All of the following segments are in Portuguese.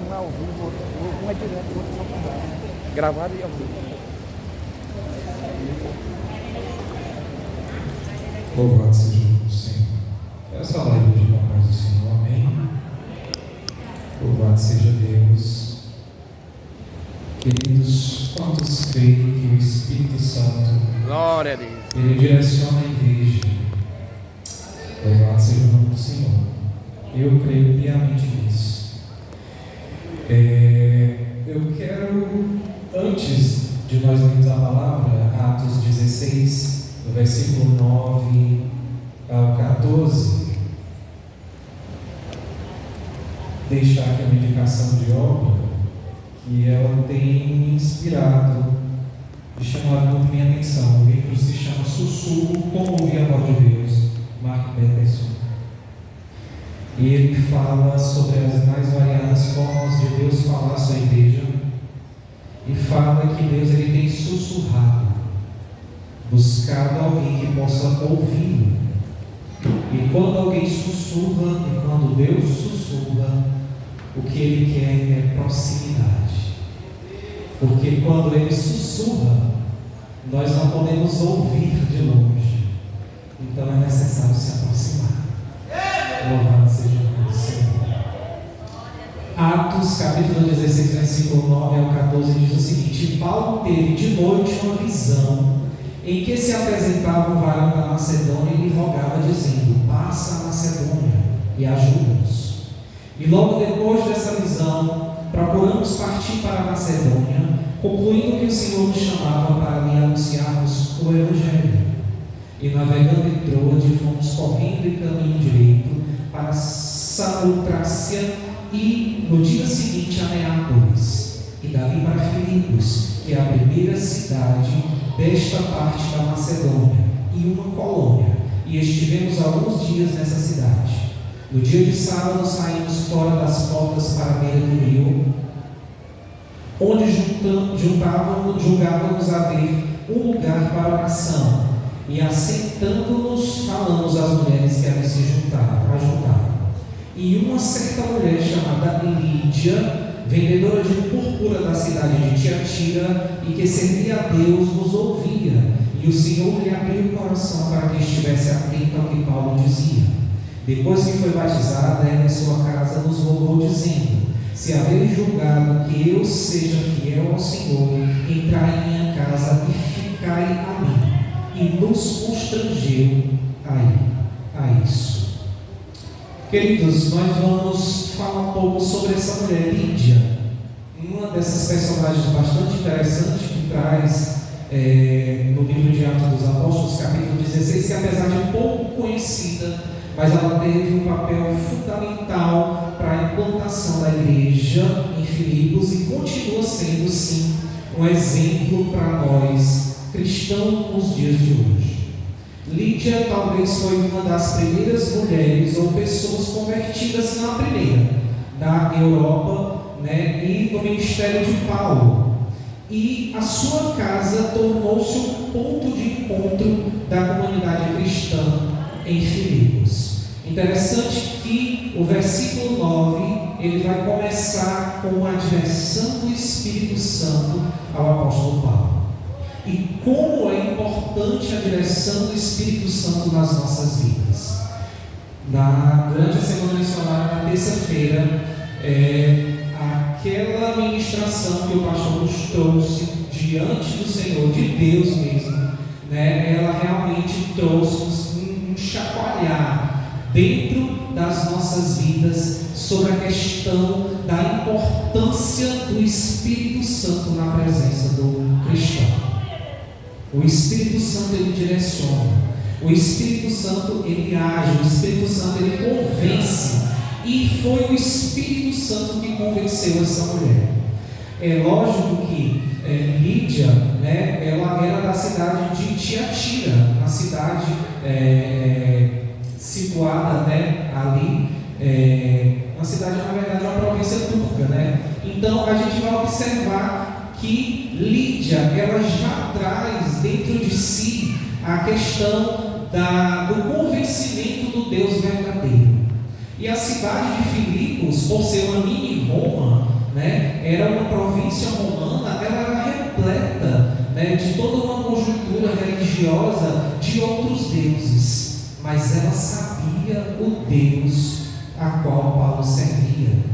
um é ao vivo, um é direto, o outro só conversa. Gravado e ao vivo. Louvado seja o Senhor. Essa live hoje com a paz do Senhor, amém. Louvado seja Deus. Queridos, quantos creem que o Espírito Santo, Glória a Deus, ele direciona a igreja? Louvado seja o nome do Senhor. Eu creio piamente nisso. Eu quero, antes de nós lermos a palavra, Atos 16, do versículo 9 ao 14, deixar aqui uma indicação de obra que ela tem me inspirado e chamado muito minha atenção. O livro se chama Sussurro, Como Ouvir a Voz de Deus, Mark Peterson. E ele fala sobre as mais variadas formas de Deus falar à sua igreja, e fala que Deus ele tem sussurrado, buscado alguém que possa ouvi-lo. E quando alguém sussurra, e quando Deus sussurra, o que Ele quer é proximidade. Porque quando Ele sussurra, nós não podemos ouvir de longe. Então é necessário se aproximar. Louvado seja o nome do Senhor. Atos, capítulo 16, versículo 9 ao 14, diz o seguinte: Paulo teve de noite uma visão em que se apresentava um varão da Macedônia e lhe rogava, dizendo: passa a Macedônia e ajuda-nos. E logo depois dessa visão, procuramos partir para a Macedônia, concluindo que o Senhor nos chamava para lhe anunciarmos o Evangelho. E navegando em Troade, fomos correndo em caminho direito para Samotrácia e no dia seguinte a Neápolis, e dali para Filipos, que é a primeira cidade desta parte da Macedônia, e uma colônia, e estivemos alguns dias nessa cidade. No dia de sábado saímos fora das portas para a beira do rio, onde julgávamos haver um lugar para oração, e assentando-nos falamos às mulheres que ali se juntaram. E uma certa mulher chamada Lídia, vendedora de púrpura da cidade de Tiatira, e que servia a Deus, nos ouvia, e o Senhor lhe abriu o coração para que estivesse atento ao que Paulo dizia. Depois que foi batizada, ela em sua casa nos rogou, dizendo: se haveres julgado que eu seja fiel ao Senhor, entrai em minha casa e ficai a mim. E nos constrangeu a isso. Queridos, nós vamos falar um pouco sobre essa mulher, Lídia, uma dessas personagens bastante interessantes que traz no livro de Atos dos Apóstolos, capítulo 16, que apesar de pouco conhecida, mas ela teve um papel fundamental para a implantação da igreja em Filipos e continua sendo, sim, um exemplo para nós cristãos nos dias de hoje. Lídia talvez foi uma das primeiras mulheres ou pessoas convertidas na primeira da Europa, e no ministério de Paulo. E a sua casa tornou-se um ponto de encontro da comunidade cristã em Filipos. Interessante que o versículo 9 ele vai começar com a direção do Espírito Santo ao apóstolo Paulo. E como é importante a direção do Espírito Santo nas nossas vidas. Durante a semana missionária, na terça-feira, aquela ministração que o pastor nos trouxe diante do Senhor, de Deus mesmo, ela realmente trouxe um chacoalhar dentro das nossas vidas sobre a questão da importância do Espírito Santo na presença do cristão. O Espírito Santo ele direciona, o Espírito Santo ele age, o Espírito Santo ele convence, e foi o Espírito Santo que convenceu essa mulher. É lógico que Lídia, ela era da cidade de Tiatira, uma cidade situada ali, uma cidade, na verdade, uma província turca, Então a gente vai observar que Lídia, ela já traz dentro de si a questão do convencimento do Deus verdadeiro. E a cidade de Filipos Deus, por ser uma mini Roma, né, era uma província romana, ela era repleta, né, de toda uma conjuntura religiosa de outros deuses, mas ela sabia o Deus a qual Paulo servia.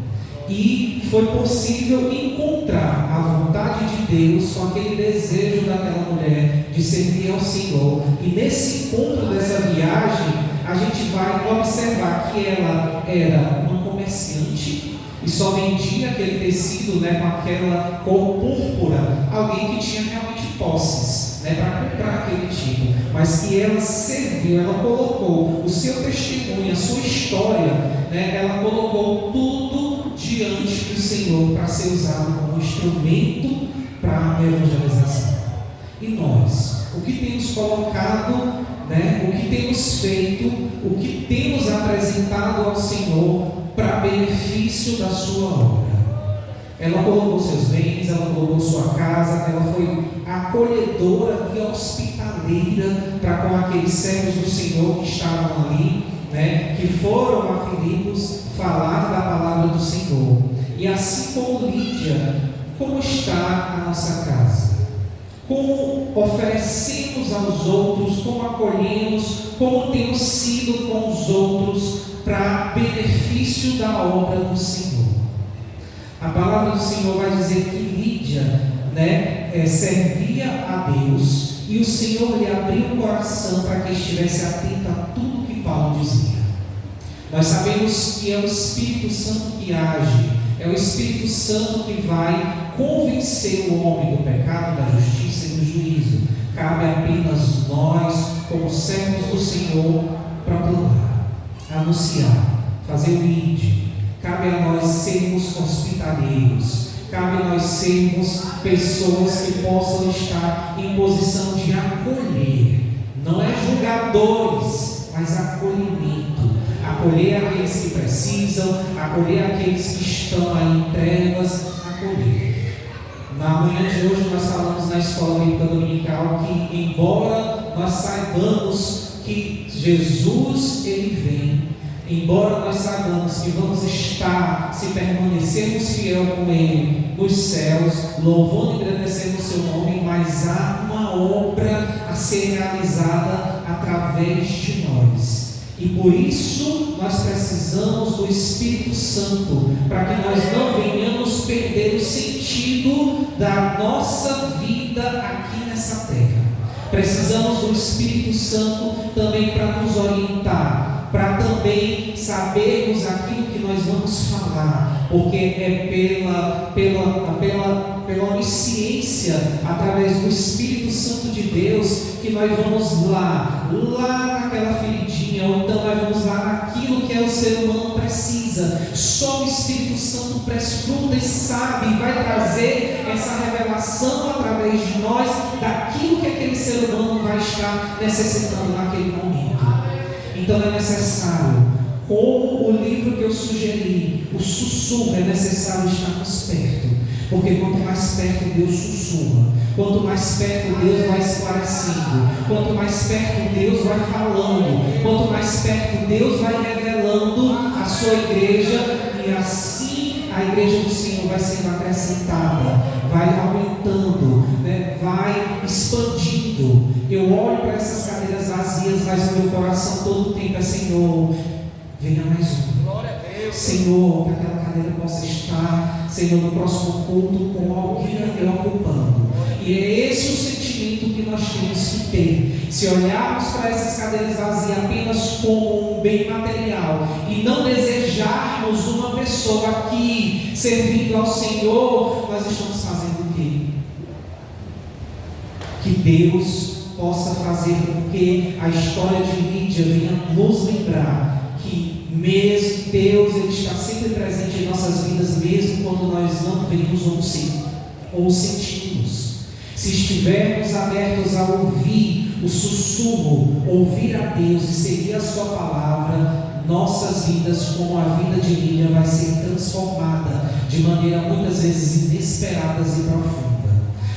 E foi possível encontrar a vontade de Deus com aquele desejo daquela mulher de servir ao Senhor. E nesse encontro dessa viagem, a gente vai observar que ela era uma comerciante e só vendia aquele tecido, né, com aquela cor púrpura, alguém que tinha realmente posses, né, para comprar aquele tipo, mas que ela serviu, ela colocou o seu testemunho, a sua história, né, ela colocou tudo diante do Senhor para ser usado como instrumento para a evangelização. E nós, o que temos colocado, né, o que temos feito, o que temos apresentado ao Senhor para benefício da sua obra? Ela colocou seus bens, ela colocou sua casa, ela foi acolhedora e hospitaleira para com aqueles servos do Senhor que estavam ali, né, que foram a Filipos falar da palavra do Senhor. E assim como Lídia, como está a nossa casa? Como oferecemos aos outros, como acolhemos, como temos sido com os outros para benefício da obra do Senhor? A palavra do Senhor vai dizer que Lídia, né, servia a Deus e o Senhor lhe abriu o coração para que estivesse atento a tudo que Paulo dizia. Nós sabemos que é o Espírito Santo que age, é o Espírito Santo que vai convencer o homem do pecado, da justiça e do juízo. Cabe apenas nós, como servos do Senhor, proclamar, anunciar, fazer o ID. Cabe a nós sermos hospitaleiros, cabe a nós sermos pessoas que possam estar em posição de acolher, não é julgadores, mas acolhimento. Acolher aqueles que precisam, acolher aqueles que estão aí em trevas, acolher. Na manhã de hoje nós falamos na escola bíblica dominical que, embora nós saibamos que Jesus ele vem, embora nós saibamos que vamos estar, se permanecermos fiel com Ele, nos céus, louvando e agradecendo o seu nome, mas há uma obra a ser realizada através de nós. E por isso nós precisamos do Espírito Santo, para que nós não venhamos perder o sentido da nossa vida aqui nessa terra. Precisamos do Espírito Santo também para nos orientar, para também sabermos aquilo que nós vamos falar, porque é pela onisciência, através do Espírito Santo de Deus, que nós vamos lá naquela feridinha, ou então nós vamos lá naquilo que o ser humano precisa. Só o Espírito Santo prescruta e sabe, e vai trazer essa revelação através de nós, daquilo que aquele ser humano vai estar necessitando naquele momento. Então é necessário, como o livro que eu sugeri, o sussurro, é necessário estarmos perto, porque quanto mais perto Deus sussurra, quanto mais perto Deus vai esclarecendo, quanto mais perto Deus vai falando, quanto mais perto Deus vai revelando a sua igreja, e assim a igreja do Senhor vai sendo acrescentada, vai aumentando, né? Vai expandindo. Eu olho para essas cadeiras vazias, mas o meu coração todo o tempo é: Senhor, venha mais um. Glória a Deus. Senhor, que aquela cadeira possa estar, Senhor, no próximo culto com alguém ocupando. E é esse o sentimento que nós temos que ter. Se olharmos para essas cadeiras vazias apenas como um bem material e não desejarmos uma pessoa aqui servindo ao Senhor, nós estamos fazendo o quê? Que Deus possa fazer com que a história de Lídia venha nos lembrar que mesmo Deus ele está sempre presente em nossas vidas, mesmo quando nós não vemos ou sentimos. Se estivermos abertos a ouvir o sussurro, ouvir a Deus e seguir a sua palavra, nossas vidas, como a vida de Lídia, vai ser transformada de maneira muitas vezes inesperadas e profunda.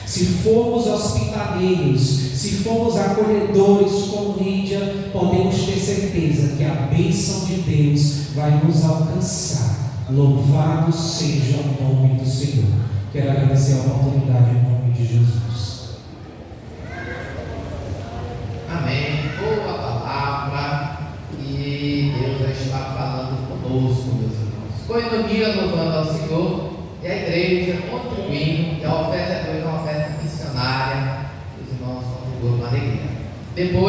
Se formos hospitaleiros, se formos acolhedores como Lídia, podemos ter certeza que a bênção de Deus vai nos alcançar. Louvado seja o nome do Senhor. Quero agradecer a oportunidade em nome de Jesus. Amém. Boa palavra. E Deus já está falando conosco, meus irmãos. Coinonia louvando ao Senhor e a igreja contribuindo. E a oferta é uma oferta missionária. Os irmãos contribuem com alegria. Depois